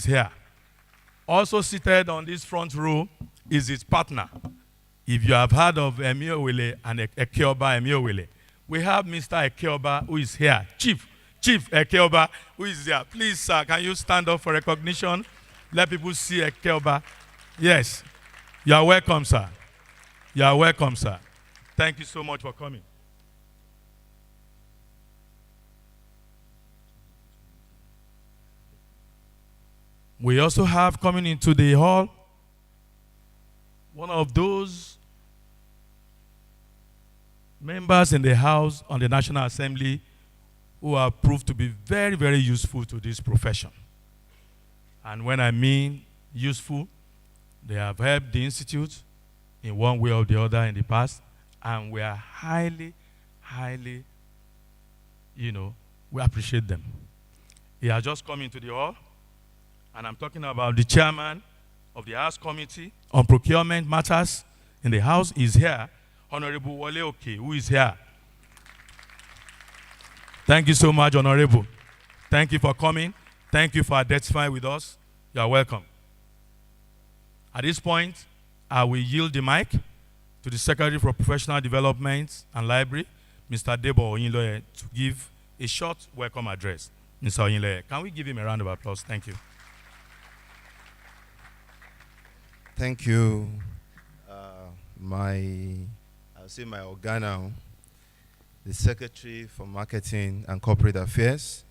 here. Also seated on this front row is his partner. If you have heard of Emiowele and Ekeoba Emiowele, we have Mr. Ekeoba who is here. Chief Ekeoba who is here. Please, sir, can you stand up for recognition? Let people see Ekeoba. Yes. You are welcome, sir. You are welcome, sir. Thank you so much for coming. We also have coming into the hall one of those members in the House on the National Assembly who have proved to be very, very useful to this profession. And when I mean useful, they have helped the Institute in one way or the other in the past, and we are highly, we appreciate them. He has just come into the hall, and I'm talking about the chairman of the House Committee on Procurement Matters in the House is here, Honorable Wale Oke, who is here. Thank you so much, Honorable. Thank you for coming. Thank you for identifying with us. You are welcome. At this point, I will yield the mic to the Secretary for Professional Development and Library, Mr. Debo Oyinloye, to give a short welcome address. Mr. Oyinloye, can we give him a round of applause? Thank you. Thank you, I'll say my organo, the Secretary for Marketing and Corporate Affairs.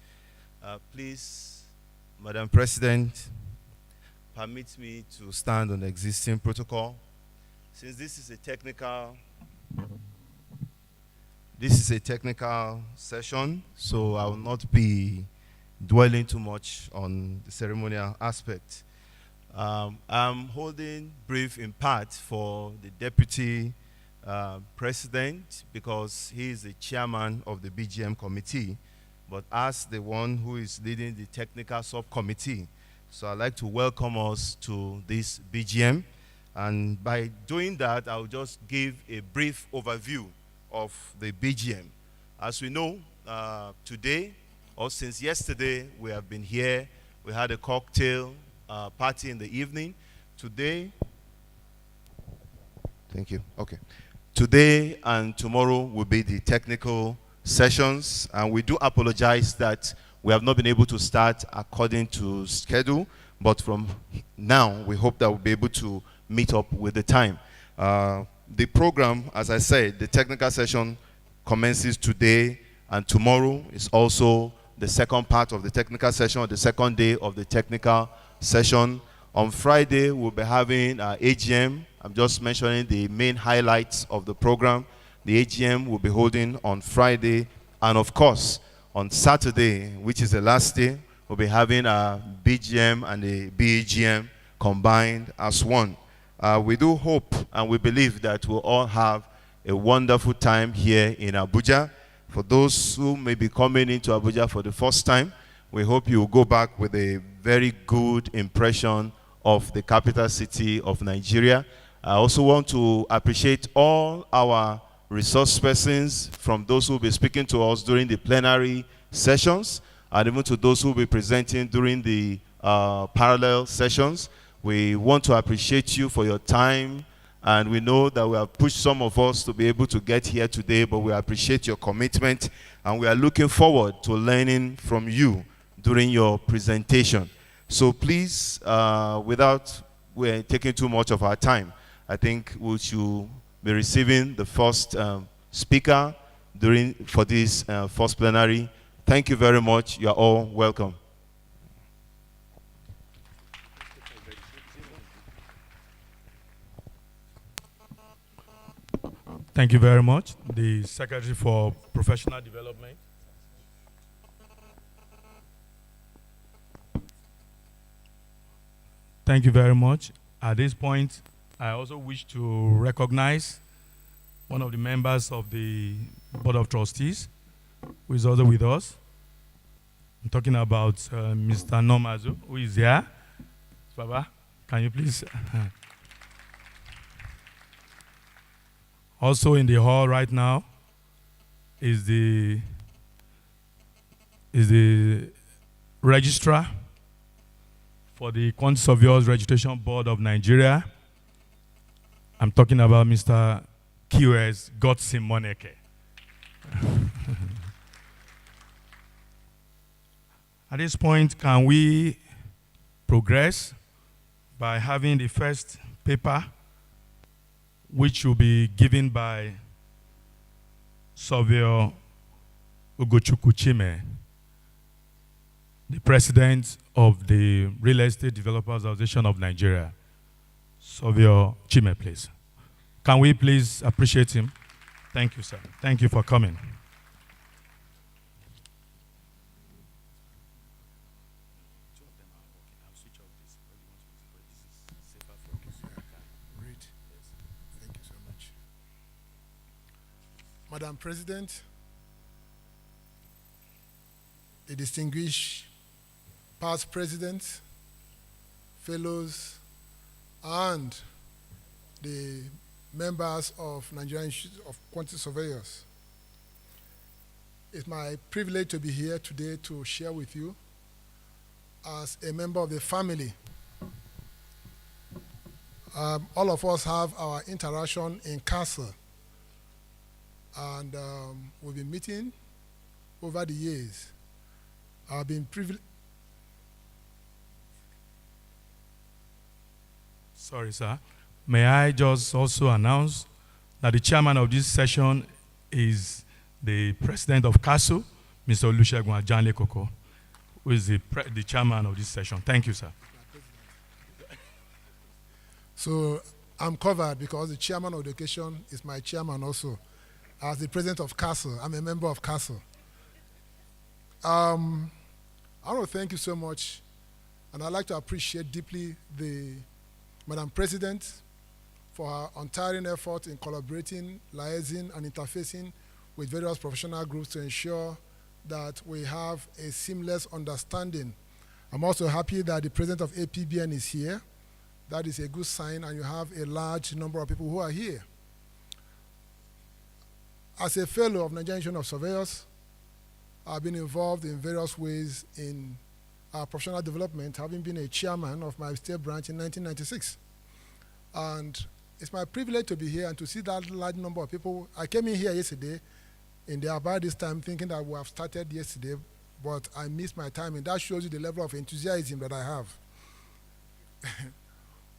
Please, Madam President, permit me to stand on the existing protocol. Since this is a technical session, so I will not be dwelling too much on the ceremonial aspect. I'm holding brief in part for the Deputy President because he is the chairman of the BGM committee, but as the one who is leading the technical subcommittee. So I'd like to welcome us to this BGM. And by doing that, I'll just give a brief overview of the BGM. As we know, today, or since yesterday, we have been here. We had a cocktail party in the evening. Today, thank you. Okay. Today and tomorrow will be the technical sessions, and we do apologize that we have not been able to start according to schedule, but from now, we hope that we'll be able to meet up with the time. The program, as I said, the technical session commences today, and tomorrow is also the second part of the technical session, or the second day of the technical session. On Friday, we'll be having AGM. I'm just mentioning the main highlights of the program. The AGM will be holding on Friday, and of course, on Saturday, which is the last day, we'll be having a BGM and a BEGM combined as one. We do hope and we believe that we'll all have a wonderful time here in Abuja. For those who may be coming into Abuja for the first time, we hope you will go back with a very good impression of the capital city of Nigeria. I also want to appreciate all our resource persons, from those who will be speaking to us during the plenary sessions, and even to those who will be presenting during the parallel sessions. We want to appreciate you for your time, and we know that we have pushed some of us to be able to get here today, but we appreciate your commitment, and we are looking forward to learning from you during your presentation. So please, without we're taking too much of our time, I think we should be receiving the first speaker for this first plenary. Thank you very much. You are all welcome. Thank you very much. The Secretary for Professional Development. Thank you very much. At this point, I also wish to recognize one of the members of the Board of Trustees, who is also with us. I'm talking about Mr. Nomazu, who is here. Baba, can you please? Also in the hall right now is the registrar for the Quantity Surveyors Registration Board of Nigeria. I'm talking about Mr. QS Godson Moneke. At this point, can we progress by having the first paper, which will be given by Surveyor Ugochukwu Chime, the president of the Real Estate Developers Association of Nigeria. Surveyor Chime, please. Can we please appreciate him? Thank you, sir. Thank you for coming. Madam President, the distinguished past presidents, fellows, and the members of Nigerian Institute of Quantity Surveyors. It's my privilege to be here today to share with you as a member of the family. All of us have our interaction in Castle, and we've been meeting over the years. I've been privileged. Sorry, sir. May I just also announce that the chairman of this session is the president of CASU, Mr. Olusegun Ajanle-Koko, who is the chairman of this session. Thank you, sir. So I'm covered because the chairman of the occasion is my chairman also. As the president of CASU, I'm a member of CASU. I want to thank you so much, and I'd like to appreciate deeply the Madam President for her untiring effort in collaborating, liaising, and interfacing with various professional groups to ensure that we have a seamless understanding. I'm also happy that the president of APBN is here. That is a good sign, and you have a large number of people who are here. As a fellow of Nigerian Institute of Surveyors, I've been involved in various ways in our professional development, having been a chairman of my state branch in 1996. And it's my privilege to be here and to see that large number of people. I came in here yesterday, about this time, thinking that we have started yesterday, but I missed my time, and that shows you the level of enthusiasm that I have.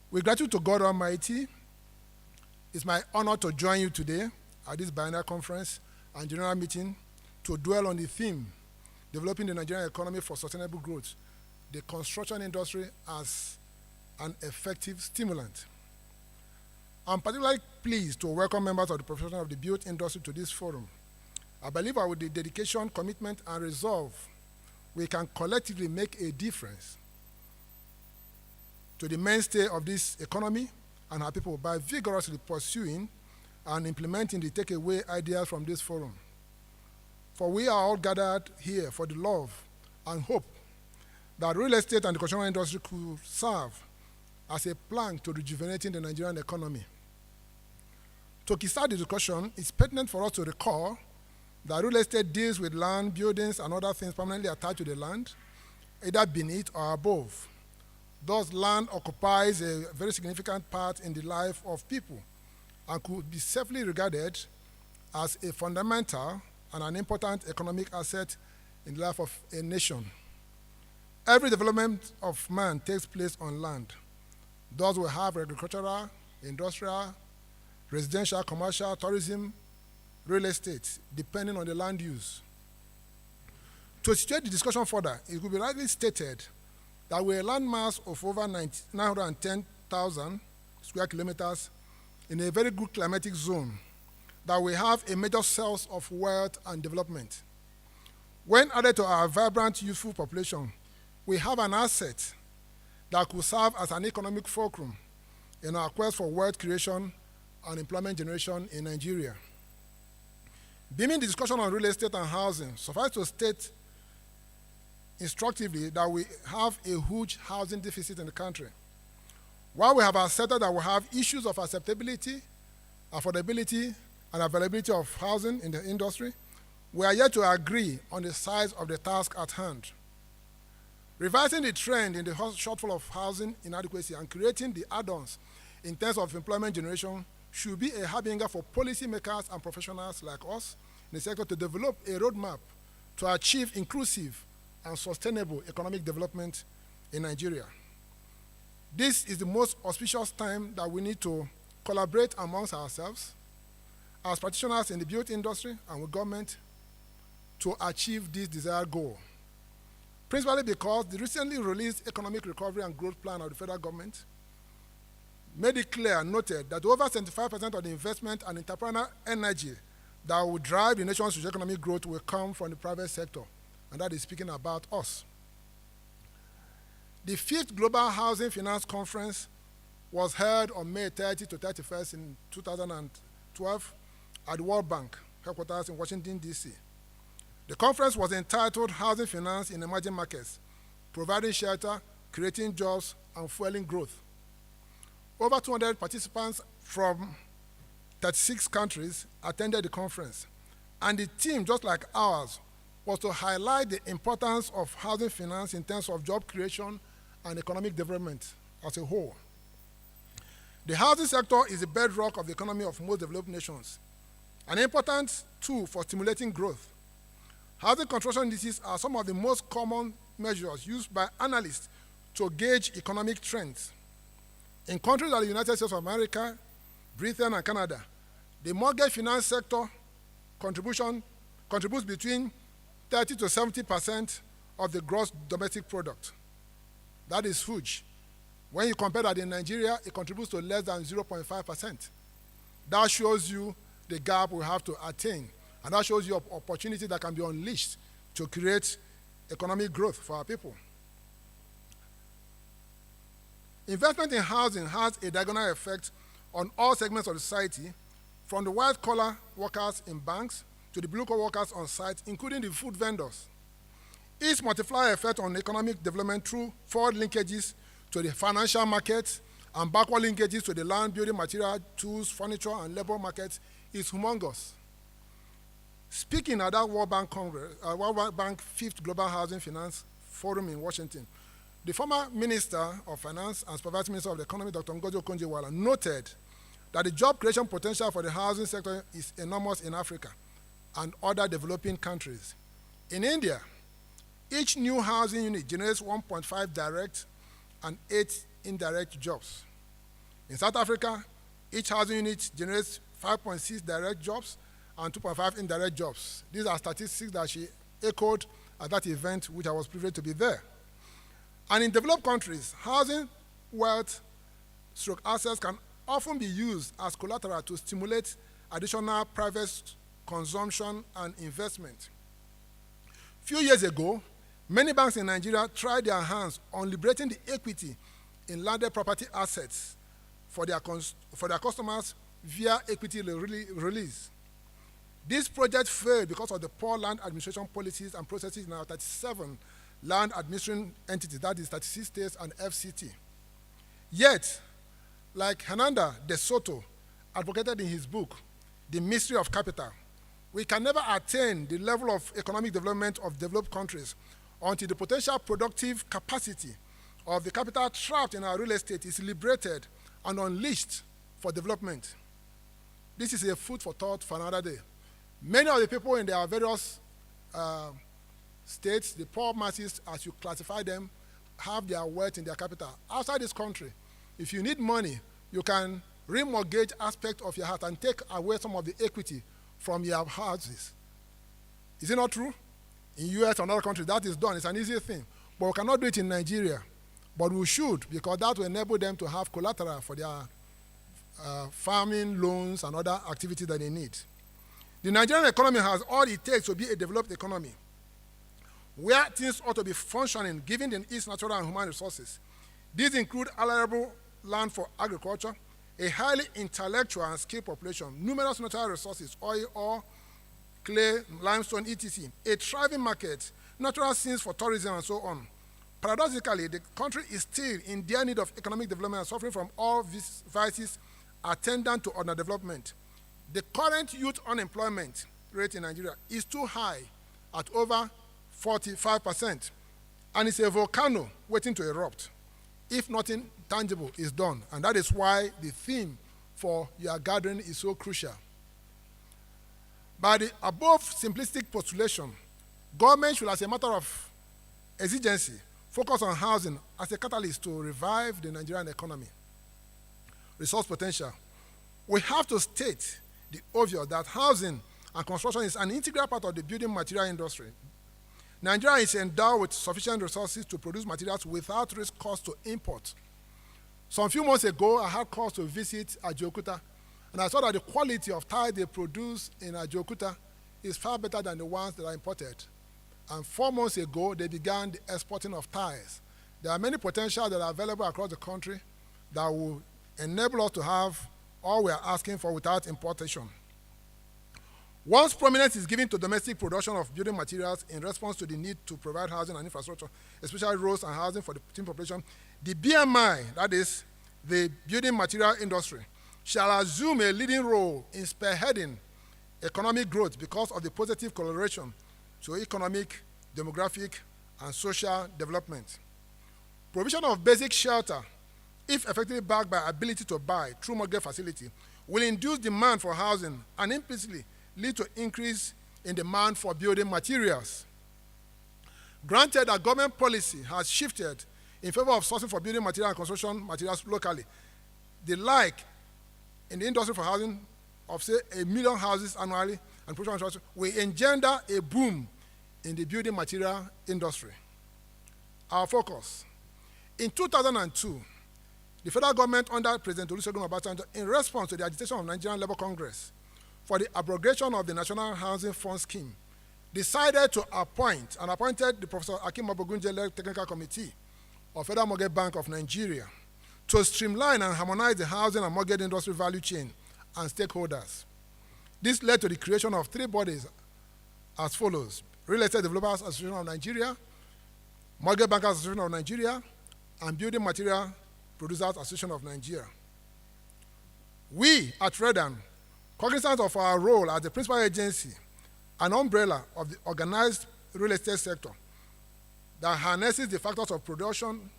With gratitude to God Almighty, it's my honor to join you today at this biennial conference and general meeting to dwell on the theme, developing the Nigerian economy for sustainable growth, the construction industry as an effective stimulant. I'm particularly pleased to welcome members of the profession of the built industry to this forum. I believe that with the dedication, commitment, and resolve, we can collectively make a difference to the mainstay of this economy and our people by vigorously pursuing and implementing the takeaway ideas from this forum. For we are all gathered here for the love and hope that real estate and the construction industry could serve as a plank to rejuvenating the Nigerian economy. To kickstart the discussion, it's pertinent for us to recall that real estate deals with land, buildings, and other things permanently attached to the land, either beneath or above. Thus, land occupies a very significant part in the life of people and could be safely regarded as a fundamental and an important economic asset in the life of a nation. Every development of man takes place on land. Thus, we have agricultural, industrial, residential, commercial, tourism, real estate, depending on the land use. To situate the discussion further, it could be rightly stated that we're a landmass of over 910,000 square kilometers in a very good climatic zone, that we have a major source of wealth and development. When added to our vibrant, youthful population, we have an asset that could serve as an economic fulcrum in our quest for wealth creation and employment generation in Nigeria. Beaming the discussion on real estate and housing, suffice to state instructively that we have a huge housing deficit in the country. While we have accepted that we have issues of acceptability, affordability, and availability of housing in the industry, we are yet to agree on the size of the task at hand. Revising the trend in the shortfall of housing inadequacy and creating the add-ons in terms of employment generation should be a harbinger for policymakers and professionals like us in the sector to develop a roadmap to achieve inclusive and sustainable economic development in Nigeria. This is the most auspicious time that we need to collaborate amongst ourselves as practitioners in the built industry and with government to achieve this desired goal. Principally because the recently released Economic Recovery and Growth Plan of the federal government made it clear and noted that over 75% of the investment and entrepreneurial energy that will drive the nation's economic growth will come from the private sector, and that is speaking about us. The 5th Global Housing Finance Conference was held on May 30 to 31st in 2012 at the World Bank headquarters in Washington, D.C. The conference was entitled Housing Finance in Emerging Markets, Providing Shelter, Creating Jobs, and Fueling Growth. Over 200 participants from 36 countries attended the conference, and the theme, just like ours, was to highlight the importance of housing finance in terms of job creation and economic development as a whole. The housing sector is the bedrock of the economy of most developed nations, an important tool for stimulating growth. Housing construction indices are some of the most common measures used by analysts to gauge economic trends. In countries like the United States of America, Britain, and Canada, the mortgage finance sector contributes between 30 to 70% of the gross domestic product. That is huge. When you compare that in Nigeria, it contributes to less than 0.5%. That shows you the gap we have to attain, and that shows you opportunity that can be unleashed to create economic growth for our people. Investment in housing has a diagonal effect on all segments of the society, from the white-collar workers in banks to the blue-collar workers on site, including the food vendors. Its multiplier effect on economic development through forward linkages to the financial markets and backward linkages to the land, building material, tools, furniture, and labor markets is humongous. Speaking at that World Bank Congress, World Bank 5th Global Housing Finance Forum in Washington, the former Minister of Finance and Supervising Minister of the Economy, Dr. Ugochukwu, noted that the job creation potential for the housing sector is enormous in Africa and other developing countries. In India, each new housing unit generates 1.5 direct and 8 indirect jobs. In South Africa, each housing unit generates 5.6 direct jobs and 2.5 indirect jobs. These are statistics that she echoed at that event, which I was privileged to be there. And in developed countries, housing wealth stroke assets can often be used as collateral to stimulate additional private consumption and investment. Few years ago, many banks in Nigeria tried their hands on liberating the equity in landed property assets for their customers via equity release. This project failed because of the poor land administration policies and processes in our 37 land administering entities, that is 36 states and FCT. Yet, like Hernando de Soto advocated in his book, The Mystery of Capital, we can never attain the level of economic development of developed countries until the potential productive capacity of the capital trapped in our real estate is liberated and unleashed for development. This is a food for thought for another day. Many of the people in their various states, the poor masses, as you classify them, have their wealth in their capital. Outside this country, if you need money, you can remortgage aspect of your house and take away some of the equity from your houses. Is it not true? In US and other countries, that is done. It's an easy thing. But we cannot do it in Nigeria. But we should, because that will enable them to have collateral for their farming, loans, and other activities that they need. The Nigerian economy has all it takes to be a developed economy, where things ought to be functioning given its natural and human resources. These include allowable land for agriculture, a highly intellectual and skilled population, numerous natural resources, oil, ore, clay, limestone, etc., a thriving market, natural scenes for tourism, and so on. Paradoxically, the country is still in dire need of economic development and suffering from all these vices attendant to underdevelopment. The current youth unemployment rate in Nigeria is too high at over 45%, And it's a volcano waiting to erupt if nothing tangible is done. And that is why the theme for your gathering is so crucial. By the above simplistic postulation, government should, as a matter of exigency, focus on housing as a catalyst to revive the Nigerian economy. Resource potential. We have to state the obvious that housing and construction is an integral part of the building material industry. Nigeria is endowed with sufficient resources to produce materials without risk cost to import. Some few months ago, I had cause to visit Ajokuta, and I saw that the quality of tile they produce in Ajokuta is far better than the ones that are imported. And 4 months ago, they began the exporting of tiles. There are many potentials that are available across the country that will enable us to have all we are asking for without importation. Once prominence is given to domestic production of building materials in response to the need to provide housing and infrastructure, especially roads and housing for the teen population, the BMI, that is the building material industry, shall assume a leading role in spearheading economic growth because of the positive correlation to economic, demographic, and social development. Provision of basic shelter, if effectively backed by ability to buy through mortgage facility, will induce demand for housing and implicitly lead to increase in demand for building materials. Granted that government policy has shifted in favor of sourcing for building material and construction materials locally, the like in the industry for housing of, say, 1 million houses annually and production will engender a boom in the building material industry. Our focus. In 2002, the federal government under President Olusegun Obasanjo, in response to the agitation of Nigerian Labour Congress for the abrogation of the National Housing Fund Scheme, decided to appointed the Professor Akim Obogunje Technical Committee of Federal Mortgage Bank of Nigeria to streamline and harmonize the housing and mortgage industry value chain and stakeholders. This led to the creation of 3 bodies as follows: Real Estate Developers Association of Nigeria, Mortgage Bankers Association of Nigeria, and Building Material Producers Association of Nigeria. We at Redan, cognizant of our role as the principal agency, an umbrella of the organized real estate sector that harnesses the factors of production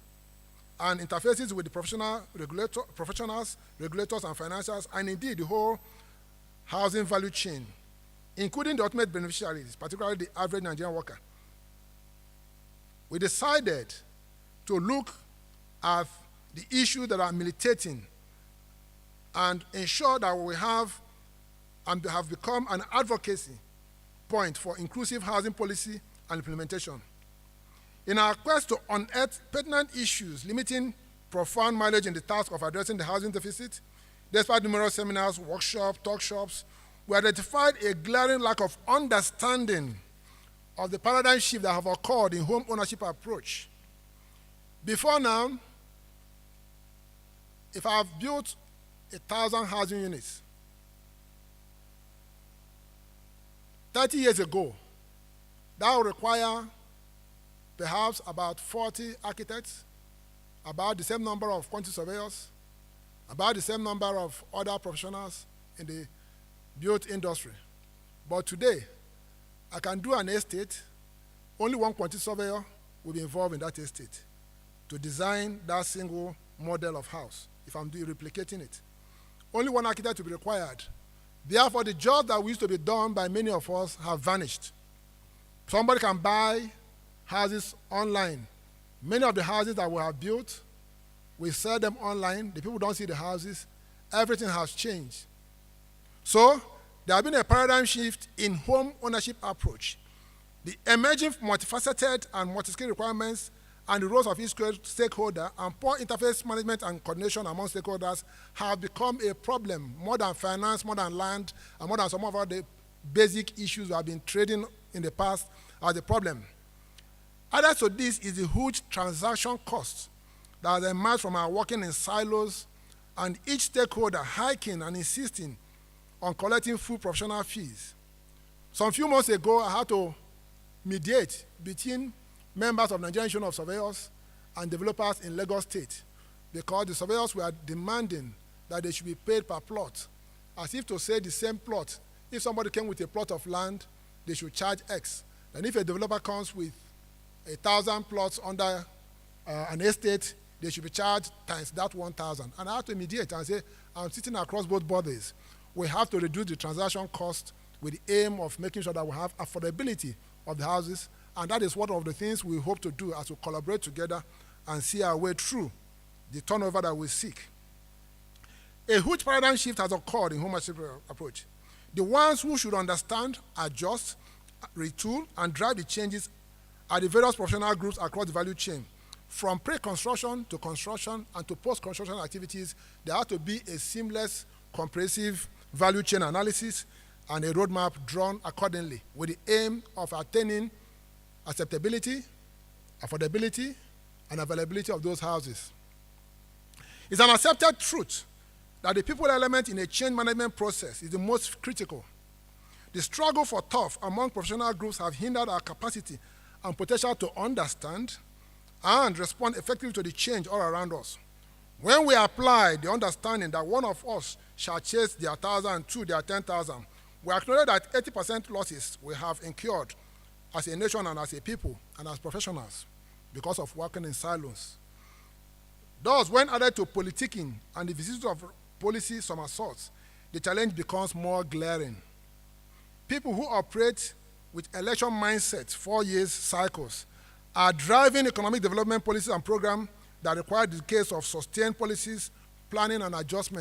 and interfaces with the professionals, regulators, and financiers, and indeed the whole housing value chain, including the ultimate beneficiaries, particularly the average Nigerian worker. We decided to look at the issues that are militating and ensure that we have and have become an advocacy point for inclusive housing policy and implementation. In our quest to unearth pertinent issues limiting profound mileage in the task of addressing the housing deficit, despite numerous seminars, workshops, talk shops, we identified a glaring lack of understanding of the paradigm shift that have occurred in home ownership approach. Before now, if I have built 1,000 housing units, 30 years ago, that would require perhaps about 40 architects, about the same number of quantity surveyors, about the same number of other professionals in the built industry. But today, I can do an estate, only one quantity surveyor will be involved in that estate to design that single model of house, if I'm replicating it. Only one architect will be required. Therefore, the job that used to be done by many of us have vanished. Somebody can buy houses online. Many of the houses that we have built, we sell them online. The people don't see the houses. Everything has changed. So, there has been a paradigm shift in home ownership approach. The emerging multifaceted and multi-scale requirements and the roles of each stakeholder and poor interface management and coordination among stakeholders have become a problem, more than finance, more than land, and more than some of the basic issues we have been trading in the past as a problem. Added to this is the huge transaction cost that has emerged from our working in silos and each stakeholder hiking and insisting on collecting full professional fees. Some few months ago, I had to mediate between members of Nigerian Union of Surveyors and developers in Lagos State because the surveyors were demanding that they should be paid per plot, as if to say the same plot. If somebody came with a plot of land, they should charge X. And if a developer comes with 1,000 plots under an estate, they should be charged times that 1,000. And I have to mediate and say, I'm sitting across both bodies. We have to reduce the transaction cost with the aim of making sure that we have affordability of the houses. And that is one of the things we hope to do as we collaborate together and see our way through the turnover that we seek. A huge paradigm shift has occurred in homeownership approach. The ones who should understand, adjust, retool, and drive the changes are the various professional groups across the value chain. From pre-construction to construction and to post-construction activities, there has to be a seamless, comprehensive value chain analysis and a roadmap drawn accordingly with the aim of attaining acceptability, affordability, and availability of those houses. It's an accepted truth that the people element in a change management process is the most critical. The struggle for tough among professional groups have hindered our capacity and potential to understand and respond effectively to the change all around us. When we apply the understanding that one of us shall chase their 1,000, two their 10,000, we acknowledge that 80% losses we have incurred as a nation and as a people and as professionals because of working in silos. Thus, when added to politicking and the vicissitudes of policy somersaults, the challenge becomes more glaring. People who operate with election mindsets, 4 years cycles, are driving economic development policies and programs that require the case of sustained policies, planning and adjustment